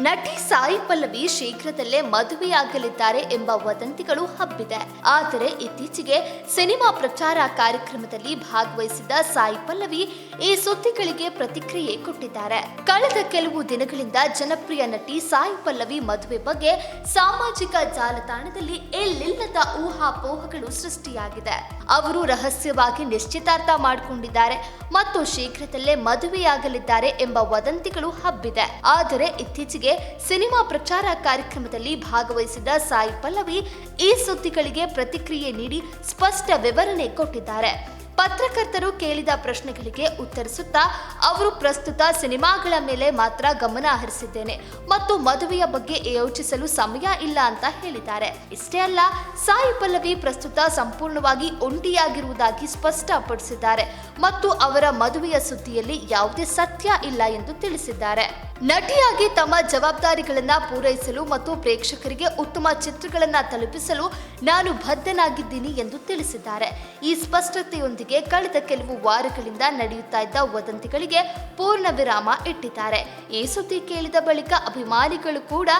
ನಟಿ ಸಾಯಿ ಪಲ್ಲವಿ ಶೀಘ್ರದಲ್ಲೇ ಮದುವೆಯಾಗಲಿದ್ದಾರೆ ಎಂಬ ವದಂತಿಗಳು ಹಬ್ಬಿದೆ. ಆದರೆ ಇತ್ತೀಚೆಗೆ ಸಿನಿಮಾ ಪ್ರಚಾರ ಕಾರ್ಯಕ್ರಮದಲ್ಲಿ ಭಾಗವಹಿಸಿದ್ದ ಸಾಯಿ ಪಲ್ಲವಿ ಈ ಸುದ್ದಿಗಳಿಗೆ ಪ್ರತಿಕ್ರಿಯೆ ಕೊಟ್ಟಿದ್ದಾರೆ. ಕಳೆದ ಕೆಲವು ದಿನಗಳಿಂದ ಜನಪ್ರಿಯ ನಟಿ ಸಾಯಿ ಪಲ್ಲವಿ ಮದುವೆ ಬಗ್ಗೆ ಸಾಮಾಜಿಕ ಜಾಲತಾಣದಲ್ಲಿ ಎಲ್ಲಿಲ್ಲದ ಊಹಾಪೋಹಗಳು ಸೃಷ್ಟಿಯಾಗಿದೆ. ಅವರು ರಹಸ್ಯವಾಗಿ ನಿಶ್ಚಿತಾರ್ಥ ಮಾಡಿಕೊಂಡಿದ್ದಾರೆ ಮತ್ತು ಶೀಘ್ರದಲ್ಲೇ ಮದುವೆಯಾಗಲಿದ್ದಾರೆ ಎಂಬ ವದಂತಿಗಳು ಹಬ್ಬಿದೆ. ಆದರೆ ಇತ್ತೀಚೆಗೆ ಸಿನಿಮಾ ಪ್ರಚಾರ ಕಾರ್ಯಕ್ರಮದಲ್ಲಿ ಭಾಗವಹಿಸಿದ ಸಾಯಿ ಪಲ್ಲವಿ ಈ ಸುದ್ದಿಗಳಿಗೆ ಪ್ರತಿಕ್ರಿಯೆ ನೀಡಿ ಸ್ಪಷ್ಟ ವಿವರಣೆ ಕೊಟ್ಟಿದ್ದಾರೆ. ಪತ್ರಕರ್ತರು ಕೇಳಿದ ಪ್ರಶ್ನೆಗಳಿಗೆ ಉತ್ತರಿಸುತ್ತಾ ಅವರು ಪ್ರಸ್ತುತ ಸಿನಿಮಾಗಳ ಮೇಲೆ ಮಾತ್ರ ಗಮನ ಹರಿಸಿದ್ದೇನೆ ಮತ್ತು ಮದುವೆಯ ಬಗ್ಗೆ ಯೋಚಿಸಲು ಸಮಯ ಇಲ್ಲ ಅಂತ ಹೇಳಿದ್ದಾರೆ. ಇಷ್ಟೇ ಅಲ್ಲ, ಸಾಯಿ ಪಲ್ಲವಿ ಪ್ರಸ್ತುತ ಸಂಪೂರ್ಣವಾಗಿ ಒಂಟಿಯಾಗಿರುವುದಾಗಿ ಸ್ಪಷ್ಟಪಡಿಸಿದ್ದಾರೆ ಮತ್ತು ಅವರ ಮದುವೆಯ ಸುದ್ದಿಯಲ್ಲಿ ಯಾವುದೇ ಸತ್ಯ ಇಲ್ಲ ಎಂದು ತಿಳಿಸಿದ್ದಾರೆ. ನಟಿಯಾಗಿ ತಮ್ಮ ಜವಾಬ್ದಾರಿಗಳನ್ನ ಪೂರೈಸಲು ಮತ್ತು ಪ್ರೇಕ್ಷಕರಿಗೆ ಉತ್ತಮ ಚಿತ್ರಗಳನ್ನ ತಲುಪಿಸಲು ನಾನು ಬದ್ಧನಾಗಿದ್ದೀನಿ ಎಂದು ತಿಳಿಸಿದ್ದಾರೆ. ಈ ಸ್ಪಷ್ಟತೆಯೊಂದಿಗೆ ಕಳೆದ ಕೆಲವು ವಾರಗಳಿಂದ ನಡೆಯುತ್ತಾ ಇದ್ದ ವದಂತಿಗಳಿಗೆ ಪೂರ್ಣ ವಿರಾಮ ಇಟ್ಟಿದ್ದಾರೆ. ಈ ಸುದ್ದಿ ಕೇಳಿದ ಬಳಿಕ ಅಭಿಮಾನಿಗಳು ಕೂಡ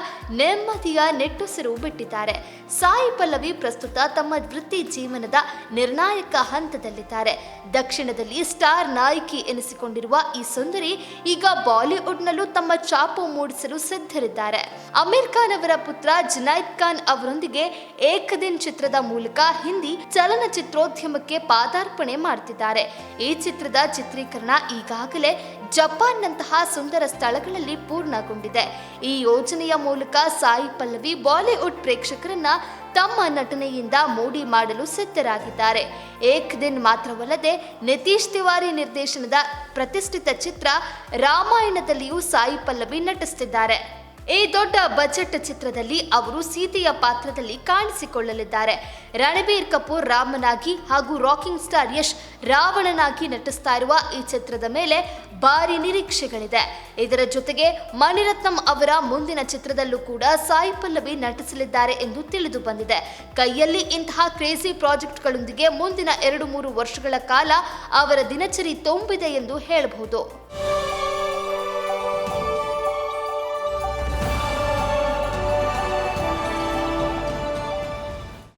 ನೆಮ್ಮದಿಯ ನೆಟ್ಟುಸಿರು ಬಿಟ್ಟಿದ್ದಾರೆ. ಸಾಯಿ ಪಲ್ಲವಿ ಪ್ರಸ್ತುತ ತಮ್ಮ ವೃತ್ತಿ ಜೀವನದ ನಿರ್ಣಾಯಕ ಹಂತದಲ್ಲಿದ್ದಾರೆ. ದಕ್ಷಿಣದಲ್ಲಿ ಸ್ಟಾರ್ ನಾಯಕಿ ಎನಿಸಿಕೊಂಡಿರುವ ಈ ಸುಂದರಿ ಈಗ ಬಾಲಿವುಡ್ನಲ್ಲೂ ತಮ್ಮ ಛಾಪು ಮೂಡಿಸಲು ಸಿದ್ಧರಿದ್ದಾರೆ. ಅಮೀರ್ ಖಾನ್ ಅವರ ಪುತ್ರ ಜುನೈದ್ ಖಾನ್ ಅವರೊಂದಿಗೆ ಏಕ್ ದಿನ್ ಚಿತ್ರದ ಮೂಲಕ ಹಿಂದಿ ಚಲನಚಿತ್ರೋದ್ಯಮಕ್ಕೆ ಪಾದಾರ್ಪಣೆ ಮಾಡುತ್ತಿದ್ದಾರೆ. ಈ ಚಿತ್ರದ ಚಿತ್ರೀಕರಣ ಈಗಾಗಲೇ ಜಪಾನ್ನಂತಹ ಸುಂದರ ಸ್ಥಳಗಳಲ್ಲಿ ಪೂರ್ಣಗೊಂಡಿದೆ. ಈ ಯೋಜನೆಯ ಮೂಲಕ ಸಾಯಿ ಪಲ್ಲವಿ ಬಾಲಿವುಡ್ ಪ್ರೇಕ್ಷಕರನ್ನ ತಮ್ಮ ನಟನೆಯಿಂದ ಮೋಡಿ ಮಾಡಲು ಸಿದ್ಧರಾಗಿದ್ದಾರೆ. ಏಕ್ ದಿನ್ ಮಾತ್ರವಲ್ಲದೆ ನಿತೀಶ್ ತಿವಾರಿ ನಿರ್ದೇಶನದ ಪ್ರತಿಷ್ಠಿತ ಚಿತ್ರ ರಾಮಾಯಣದಲ್ಲಿಯೂ ಸಾಯಿ ಪಲ್ಲವಿ ನಟಿಸುತ್ತಿದ್ದಾರೆ. ಈ ದೊಡ್ಡ ಬಜೆಟ್ ಚಿತ್ರದಲ್ಲಿ ಅವರು ಸೀತೆಯ ಪಾತ್ರದಲ್ಲಿ ಕಾಣಿಸಿಕೊಳ್ಳಲಿದ್ದಾರೆ. ರಣಬೀರ್ ಕಪೂರ್ ರಾಮನಾಗಿ ಹಾಗೂ ರಾಕಿಂಗ್ ಸ್ಟಾರ್ ಯಶ್ ರಾವಣನಾಗಿ ನಟಿಸ್ತಾ ಇರುವ ಈ ಚಿತ್ರದ ಮೇಲೆ ಭಾರಿ ನಿರೀಕ್ಷೆಗಳಿದೆ. ಇದರ ಜೊತೆಗೆ ಮಣಿರತ್ನಂ ಅವರ ಮುಂದಿನ ಚಿತ್ರದಲ್ಲೂ ಕೂಡ ಸಾಯಿ ಪಲ್ಲವಿ ನಟಿಸಲಿದ್ದಾರೆ ಎಂದು ತಿಳಿದು ಬಂದಿದೆ. ಕೈಯಲ್ಲಿ ಇಂತಹ ಕ್ರೇಜಿ ಪ್ರಾಜೆಕ್ಟ್ಗಳೊಂದಿಗೆ ಮುಂದಿನ 2-3 ವರ್ಷಗಳ ಕಾಲ ಅವರ ದಿನಚರಿ ತುಂಬಿದೆ ಎಂದು ಹೇಳಬಹುದು.